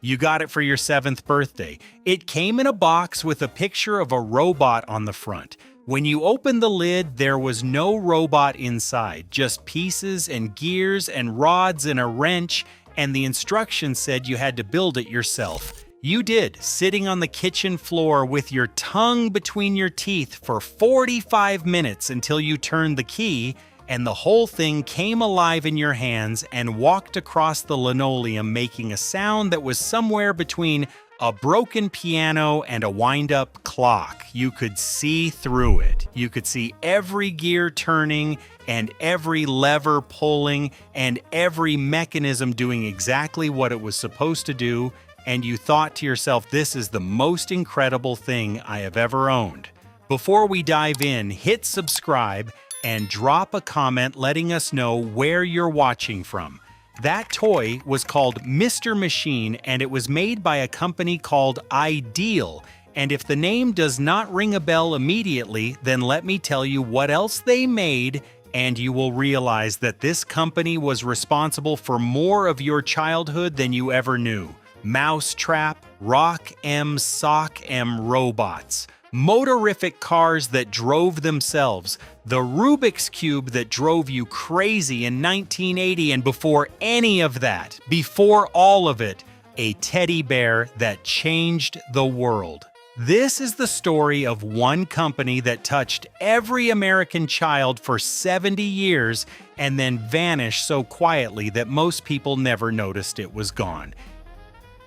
You got it for your 7th birthday. It came in a box with a picture of a robot on the front. When you opened the lid, there was no robot inside, just pieces and gears and rods and a wrench, and the instructions said you had to build it yourself. You did, sitting on the kitchen floor with your tongue between your teeth for 45 minutes until you turned the key, and the whole thing came alive in your hands and walked across the linoleum making a sound that was somewhere between a broken piano and a wind-up clock. You could see through it. You could see every gear turning and every lever pulling and every mechanism doing exactly what it was supposed to do, and you thought to yourself, this is the most incredible thing I have ever owned. Before we dive in, hit subscribe and drop a comment letting us know where you're watching from. That toy was called Mr. Machine, and it was made by a company called Ideal. And if the name does not ring a bell immediately, then let me tell you what else they made, and you will realize that this company was responsible for more of your childhood than you ever knew. Mousetrap, Rock M Sock M robots, motorific cars that drove themselves, the Rubik's Cube that drove you crazy in 1980, and before any of that, before all of it, a teddy bear that changed the world. This is the story of one company that touched every American child for 70 years and then vanished so quietly that most people never noticed it was gone.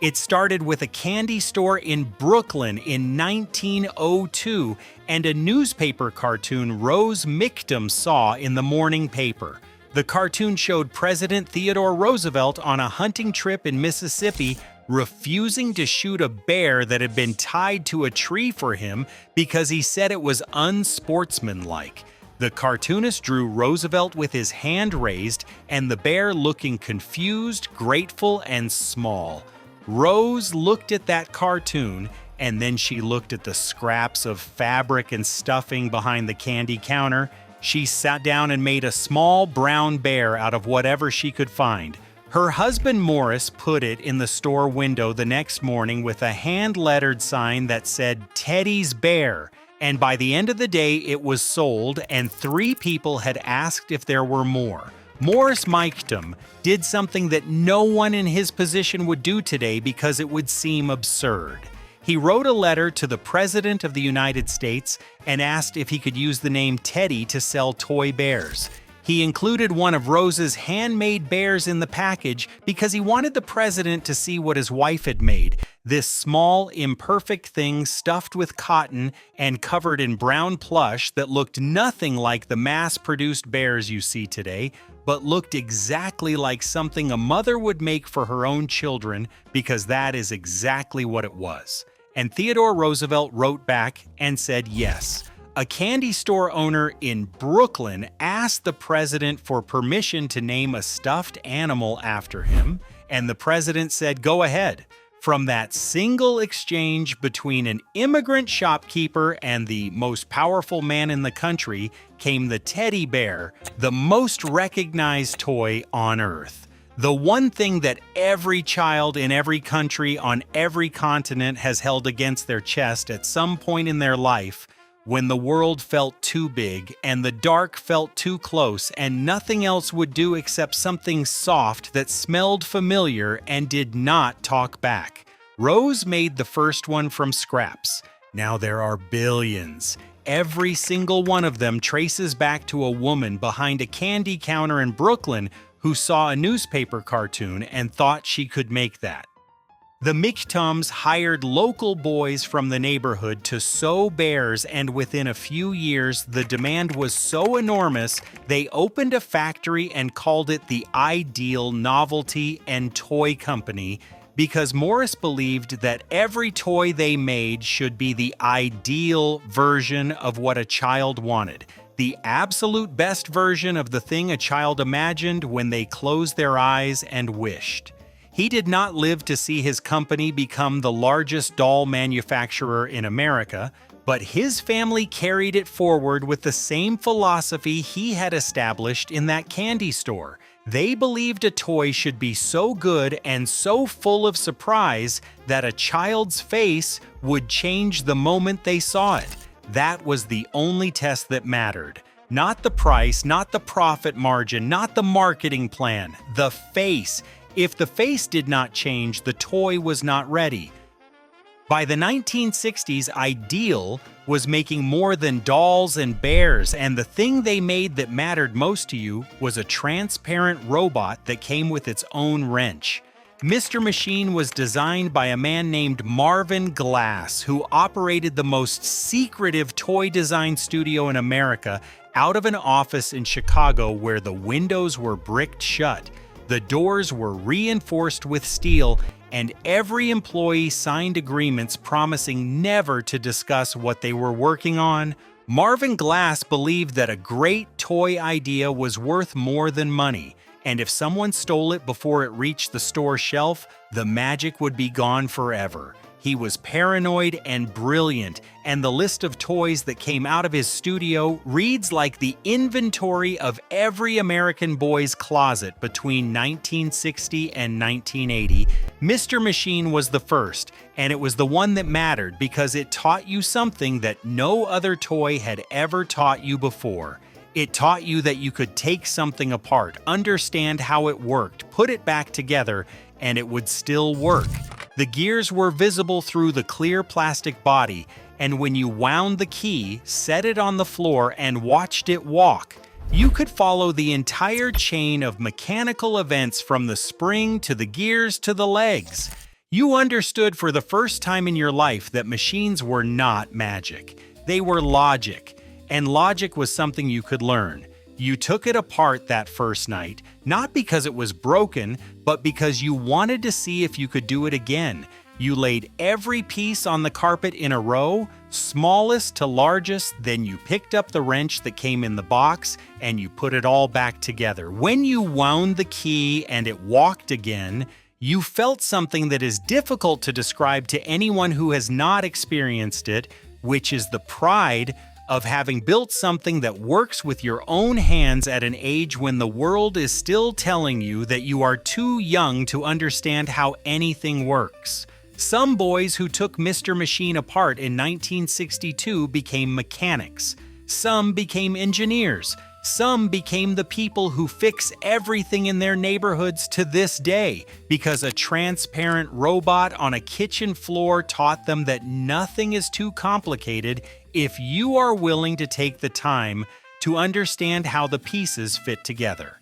It started with a candy store in Brooklyn in 1902 and a newspaper cartoon Rose Michtom saw in the morning paper. The cartoon showed President Theodore Roosevelt on a hunting trip in Mississippi refusing to shoot a bear that had been tied to a tree for him because he said it was unsportsmanlike. The cartoonist drew Roosevelt with his hand raised and the bear looking confused, grateful, and small. Rose looked at that cartoon, and then she looked at the scraps of fabric and stuffing behind the candy counter. She sat down and made a small brown bear out of whatever she could find. Her husband Morris put it in the store window the next morning with a hand-lettered sign that said Teddy's Bear, and by the end of the day it was sold, and 3 people had asked if there were more. Rose Michtom did something that no one in his position would do today because it would seem absurd. He wrote a letter to the President of the United States and asked if he could use the name Teddy to sell toy bears. He included one of Rose's handmade bears in the package because he wanted the president to see what his wife had made. This small, imperfect thing stuffed with cotton and covered in brown plush that looked nothing like the mass-produced bears you see today, but looked exactly like something a mother would make for her own children, because that is exactly what it was. And Theodore Roosevelt wrote back and said yes. A candy store owner in Brooklyn asked the president for permission to name a stuffed animal after him, and the president said, "Go ahead." From that single exchange between an immigrant shopkeeper and the most powerful man in the country came the teddy bear, the most recognized toy on Earth. The one thing that every child in every country on every continent has held against their chest at some point in their life, when the world felt too big and the dark felt too close and nothing else would do except something soft that smelled familiar and did not talk back. Rose made the first one from scraps. Now there are billions. Every single one of them traces back to a woman behind a candy counter in Brooklyn who saw a newspaper cartoon and thought she could make that. The Michtoms hired local boys from the neighborhood to sew bears, and within a few years, the demand was so enormous, they opened a factory and called it the Ideal Novelty and Toy Company, because Morris believed that every toy they made should be the ideal version of what a child wanted, the absolute best version of the thing a child imagined when they closed their eyes and wished. He did not live to see his company become the largest doll manufacturer in America, but his family carried it forward with the same philosophy he had established in that candy store. They believed a toy should be so good and so full of surprise that a child's face would change the moment they saw it. That was the only test that mattered. Not the price, not the profit margin, not the marketing plan. The face. If the face did not change, the toy was not ready. By the 1960s, Ideal was making more than dolls and bears, and the thing they made that mattered most to you was a transparent robot that came with its own wrench. Mr. Machine was designed by a man named Marvin Glass, who operated the most secretive toy design studio in America out of an office in Chicago where the windows were bricked shut, the doors were reinforced with steel, and every employee signed agreements promising never to discuss what they were working on. Marvin Glass believed that a great toy idea was worth more than money, and if someone stole it before it reached the store shelf, the magic would be gone forever. He was paranoid and brilliant, and the list of toys that came out of his studio reads like the inventory of every American boy's closet between 1960 and 1980. Mr. Machine was the first, and it was the one that mattered because it taught you something that no other toy had ever taught you before. It taught you that you could take something apart, understand how it worked, put it back together, and it would still work. The gears were visible through the clear plastic body, and when you wound the key, set it on the floor, and watched it walk, you could follow the entire chain of mechanical events from the spring to the gears to the legs. You understood for the first time in your life that machines were not magic. They were logic, and logic was something you could learn. You took it apart that first night, not because it was broken, but because you wanted to see if you could do it again. You laid every piece on the carpet in a row, smallest to largest, then you picked up the wrench that came in the box and you put it all back together. When you wound the key and it walked again, you felt something that is difficult to describe to anyone who has not experienced it, which is the pride of having built something that works with your own hands at an age when the world is still telling you that you are too young to understand how anything works. Some boys who took Mr. Machine apart in 1962 became mechanics. Some became engineers. Some became the people who fix everything in their neighborhoods to this day because a transparent robot on a kitchen floor taught them that nothing is too complicated if you are willing to take the time to understand how the pieces fit together.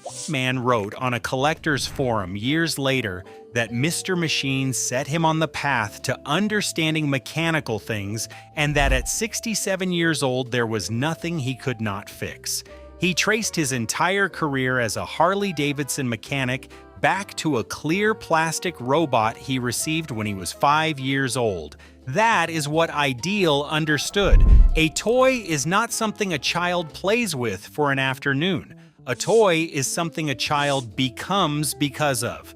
One man wrote on a collector's forum years later that Mr. Machine set him on the path to understanding mechanical things and that at 67 years old there was nothing he could not fix. He traced his entire career as a Harley-Davidson mechanic back to a clear plastic robot he received when he was 5 years old. That is what Ideal understood. A toy is not something a child plays with for an afternoon. A toy is something a child becomes because of.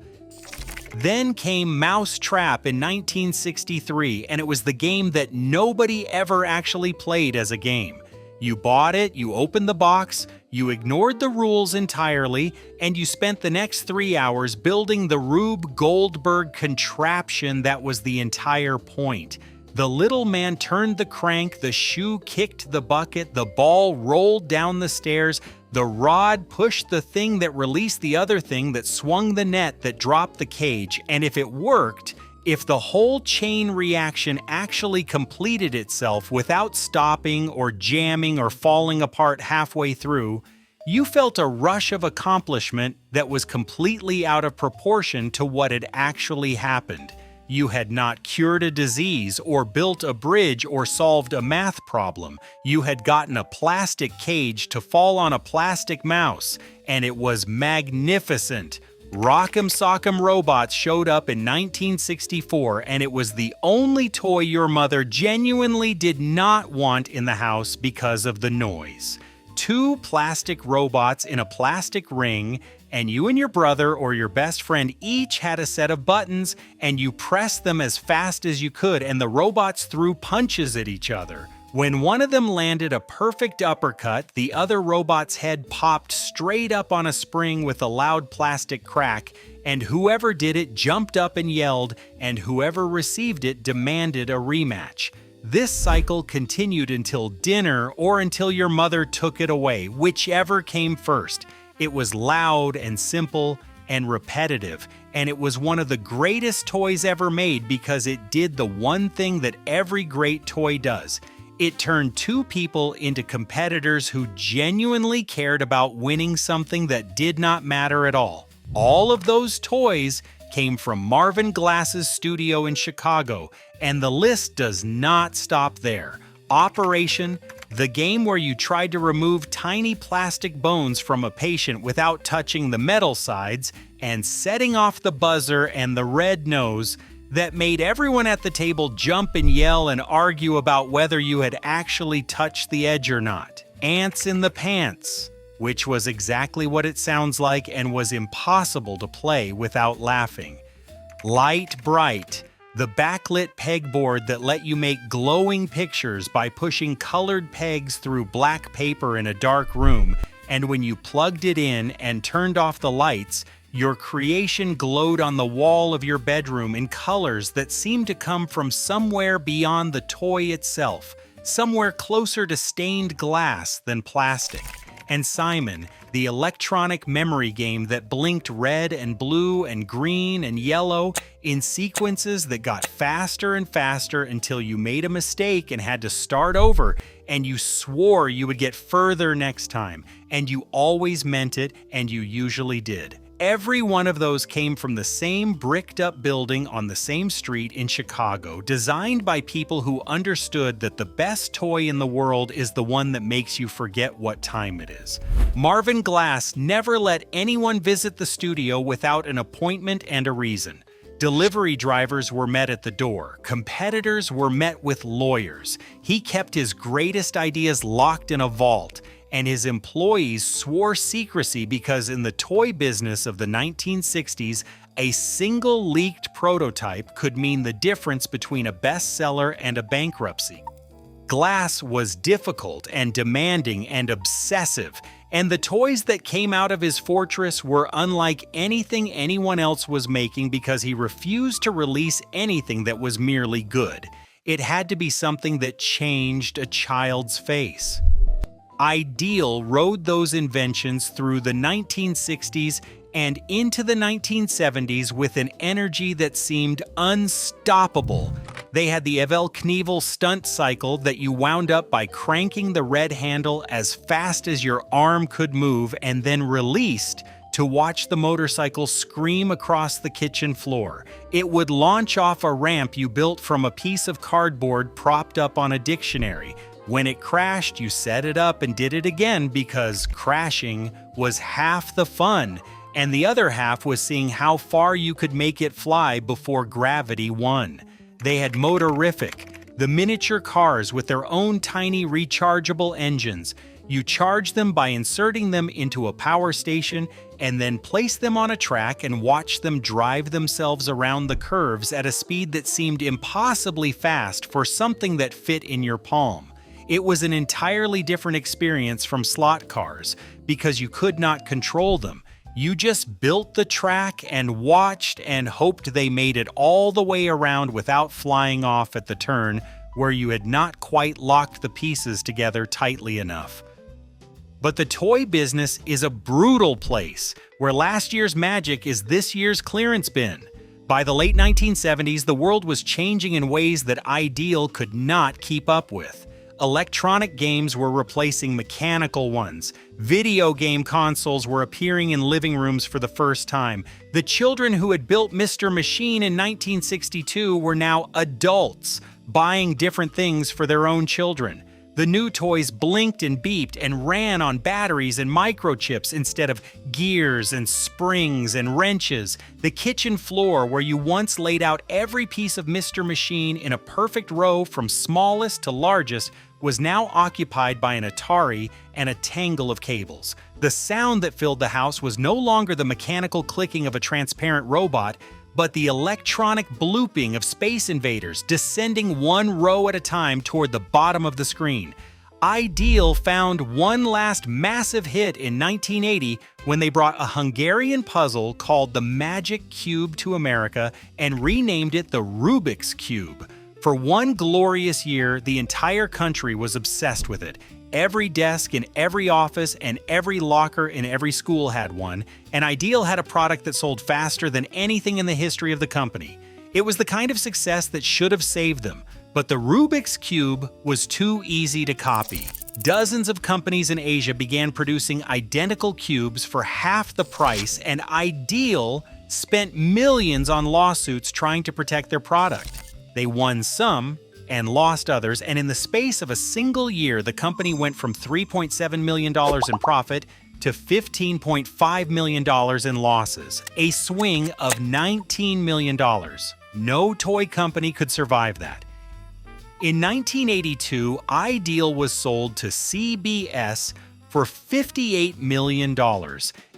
Then came Mouse Trap in 1963, and it was the game that nobody ever actually played as a game. You bought it, you opened the box, you ignored the rules entirely, and you spent the next 3 hours building the Rube Goldberg contraption that was the entire point. The little man turned the crank, the shoe kicked the bucket, the ball rolled down the stairs, the rod pushed the thing that released the other thing that swung the net that dropped the cage, and if it worked, if the whole chain reaction actually completed itself without stopping or jamming or falling apart halfway through, you felt a rush of accomplishment that was completely out of proportion to what had actually happened. You had not cured a disease or built a bridge or solved a math problem. You had gotten a plastic cage to fall on a plastic mouse, and it was magnificent. Rock'em Sock'em Robots showed up in 1964, and it was the only toy your mother genuinely did not want in the house because of the noise. 2 plastic robots in a plastic ring, and you and your brother or your best friend each had a set of buttons, and you pressed them as fast as you could, and the robots threw punches at each other. When one of them landed a perfect uppercut, the other robot's head popped straight up on a spring with a loud plastic crack, and whoever did it jumped up and yelled, and whoever received it demanded a rematch. This cycle continued until dinner or until your mother took it away, whichever came first. It was loud and simple and repetitive, and it was one of the greatest toys ever made because it did the one thing that every great toy does. It turned two people into competitors who genuinely cared about winning something that did not matter at all. All of those toys came from Marvin Glass's studio in Chicago, and the list does not stop there. Operation, the game where you tried to remove tiny plastic bones from a patient without touching the metal sides, and setting off the buzzer and the red nose, that made everyone at the table jump and yell and argue about whether you had actually touched the edge or not. Ants in the Pants, which was exactly what it sounds like and was impossible to play without laughing. Lite-Brite, the backlit pegboard that let you make glowing pictures by pushing colored pegs through black paper in a dark room, and when you plugged it in and turned off the lights, your creation glowed on the wall of your bedroom in colors that seemed to come from somewhere beyond the toy itself, somewhere closer to stained glass than plastic. And Simon, the electronic memory game that blinked red and blue and green and yellow in sequences that got faster and faster until you made a mistake and had to start over, and you swore you would get further next time, and you always meant it, and you usually did. Every one of those came from the same bricked-up building on the same street in Chicago, designed by people who understood that the best toy in the world is the one that makes you forget what time it is. Marvin Glass never let anyone visit the studio without an appointment and a reason. Delivery drivers were met at the door. Competitors were met with lawyers. He kept his greatest ideas locked in a vault, and his employees swore secrecy because in the toy business of the 1960s, a single leaked prototype could mean the difference between a bestseller and a bankruptcy. Glass was difficult and demanding and obsessive, and the toys that came out of his fortress were unlike anything anyone else was making because he refused to release anything that was merely good. It had to be something that changed a child's face. Ideal rode those inventions through the 1960s and into the 1970s with an energy that seemed unstoppable. They had the Evel Knievel Stunt Cycle that you wound up by cranking the red handle as fast as your arm could move and then released to watch the motorcycle scream across the kitchen floor. It would launch off a ramp you built from a piece of cardboard propped up on a dictionary. When it crashed, you set it up and did it again because crashing was half the fun, and the other half was seeing how far you could make it fly before gravity won. They had Motorific, the miniature cars with their own tiny rechargeable engines. You charge them by inserting them into a power station and then place them on a track and watch them drive themselves around the curves at a speed that seemed impossibly fast for something that fit in your palm. It was an entirely different experience from slot cars because you could not control them. You just built the track and watched and hoped they made it all the way around without flying off at the turn where you had not quite locked the pieces together tightly enough. But the toy business is a brutal place where last year's magic is this year's clearance bin. By the late 1970s, the world was changing in ways that Ideal could not keep up with. Electronic games were replacing mechanical ones. Video game consoles were appearing in living rooms for the first time. The children who had built Mr. Machine in 1962 were now adults, buying different things for their own children. The new toys blinked and beeped and ran on batteries and microchips instead of gears and springs and wrenches. The kitchen floor where you once laid out every piece of Mr. Machine in a perfect row from smallest to largest was now occupied by an Atari and a tangle of cables. The sound that filled the house was no longer the mechanical clicking of a transparent robot, but the electronic blooping of Space Invaders descending one row at a time toward the bottom of the screen. Ideal found one last massive hit in 1980 when they brought a Hungarian puzzle called the Magic Cube to America and renamed it the Rubik's Cube. For one glorious year, the entire country was obsessed with it. Every desk in every office and every locker in every school had one, and Ideal had a product that sold faster than anything in the history of the company. It was the kind of success that should have saved them, but the Rubik's Cube was too easy to copy. Dozens of companies in Asia began producing identical cubes for half the price, and Ideal spent millions on lawsuits trying to protect their product. They won some and lost others, and in the space of a single year, the company went from $3.7 million in profit to $15.5 million in losses, a swing of $19 million. No toy company could survive that. In 1982, Ideal was sold to CBS for $58 million,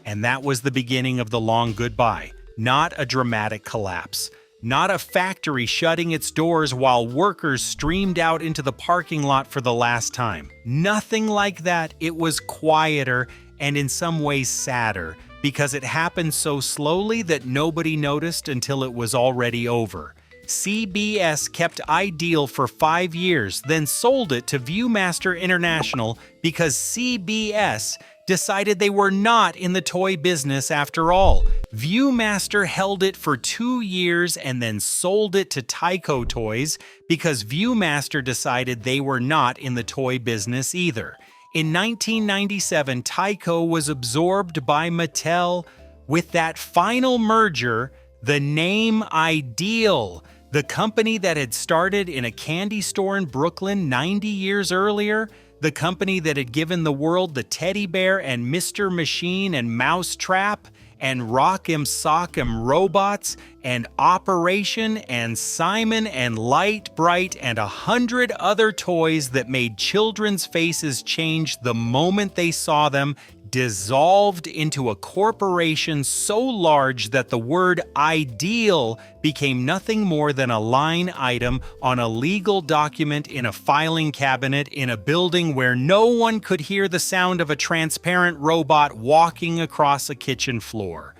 and that was the beginning of the long goodbye, not a dramatic collapse. Not a factory shutting its doors while workers streamed out into the parking lot for the last time. Nothing like that. It was quieter and in some ways sadder because it happened so slowly that nobody noticed until it was already over. CBS kept Ideal for 5 years, then sold it to Viewmaster International because CBS decided they were not in the toy business after all. Viewmaster held it for 2 years and then sold it to Tyco Toys because Viewmaster decided they were not in the toy business either. In 1997, Tyco was absorbed by Mattel. With that final merger, the name Ideal, the company that had started in a candy store in Brooklyn 90 years earlier, the company that had given the world the Teddy Bear and Mr. Machine and Mousetrap and Rock'em Sock'em Robots and Operation and Simon and Lite-Brite and 100 other toys that made children's faces change the moment they saw them, dissolved into a corporation so large that the word Ideal became nothing more than a line item on a legal document in a filing cabinet in a building where no one could hear the sound of a transparent robot walking across a kitchen floor.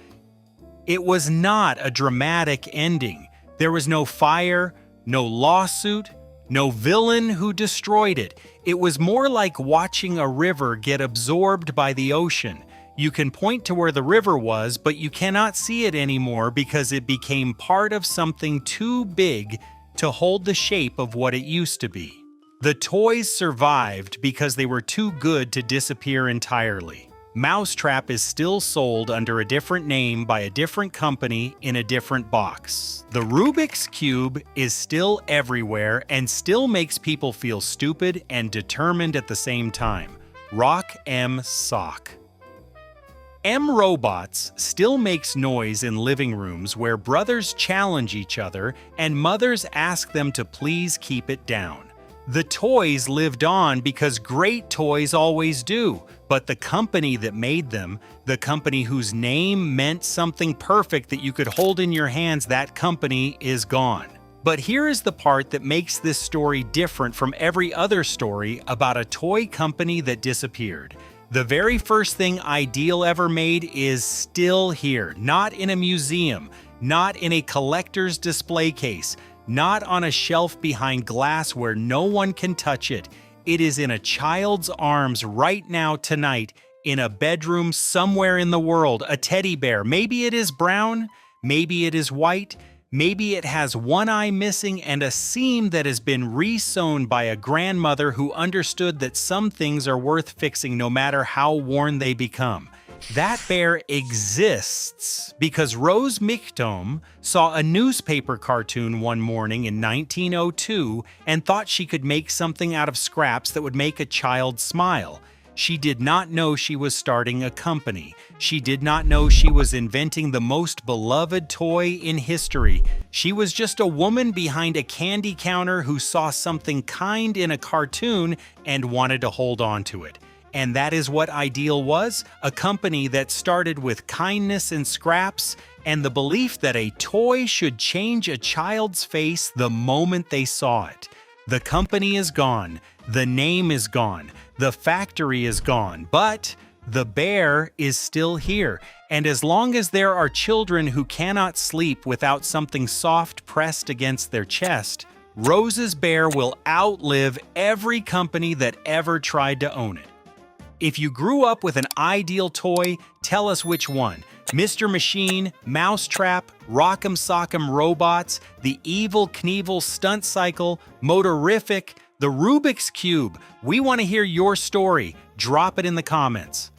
It was not a dramatic ending. There was no fire, no lawsuit, no villain who destroyed it. It was more like watching a river get absorbed by the ocean. You can point to where the river was, but you cannot see it anymore because it became part of something too big to hold the shape of what it used to be. The toys survived because they were too good to disappear entirely. Mousetrap is still sold under a different name by a different company in a different box. The Rubik's Cube is still everywhere and still makes people feel stupid and determined at the same time. Rock M Sock. M Robots still makes noise in living rooms where brothers challenge each other and mothers ask them to please keep it down. The toys lived on because great toys always do, but the company that made them, the company whose name meant something perfect that you could hold in your hands, that company is gone. But here is the part that makes this story different from every other story about a toy company that disappeared. The very first thing Ideal ever made is still here, not in a museum, not in a collector's display case, not on a shelf behind glass where no one can touch it. It is in a child's arms right now tonight, in a bedroom somewhere in the world, a teddy bear. Maybe it is brown, maybe it is white, maybe it has one eye missing and a seam that has been re-sewn by a grandmother who understood that some things are worth fixing no matter how worn they become. That bear exists because Rose Michtom saw a newspaper cartoon one morning in 1902 and thought she could make something out of scraps that would make a child smile. She did not know she was starting a company. She did not know she was inventing the most beloved toy in history. She was just a woman behind a candy counter who saw something kind in a cartoon and wanted to hold on to it. And that is what Ideal was, a company that started with kindness and scraps and the belief that a toy should change a child's face the moment they saw it. The company is gone, the name is gone, the factory is gone, but the bear is still here. And as long as there are children who cannot sleep without something soft pressed against their chest, Rose's bear will outlive every company that ever tried to own it. If you grew up with an Ideal toy, tell us which one. Mr. Machine, Mousetrap, Rock'em Sock'em Robots, the Evel Knievel Stunt Cycle, Motorific, the Rubik's Cube. We want to hear your story. Drop it in the comments.